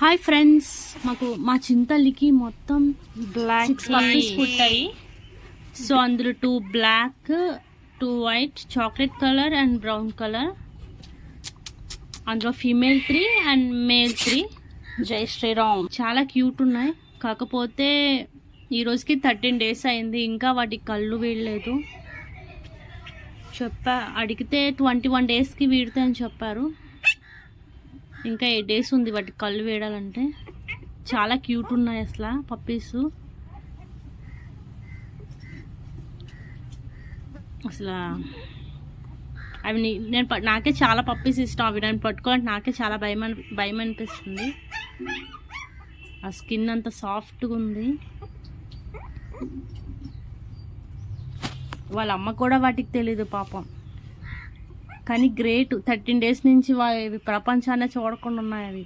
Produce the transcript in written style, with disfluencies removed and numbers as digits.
Hi friends, మా చింతల్లికి మొత్తం black 6 puppies పుట్టాయి. సో అందులో 2 black, 2 white, chocolate colour and brown colour. అందులో ఫీమేల్ 3 అండ్ మేల్ 3. జై శ్రీరామ్. చాలా క్యూట్ ఉన్నాయి. కాకపోతే ఈ రోజుకి 13 days అయింది, ఇంకా వాటికి కళ్ళు వీడలేదు. అడిగితే 21 daysకి వీడుతాయని చెప్పారు. ఇంకా 8 days ఉంది వాటికి కళ్ళు వేయడాలంటే. చాలా క్యూట్ ఉన్నాయి అసలు పప్పీస్. అసలు అవి నాకే చాలా పప్పీస్ ఇష్టం. అవి నేను పట్టుకోవాలంటే నాకే చాలా భయం అనిపిస్తుంది. ఆ స్కిన్ అంత సాఫ్ట్గా ఉంది. వాళ్ళ అమ్మ కూడా వాటికి తెలీదు పాపం. కానీ గ్రేట్, 13 days నుంచి ప్రపంచాన్ని చూడకుండా ఉన్నాయి అవి.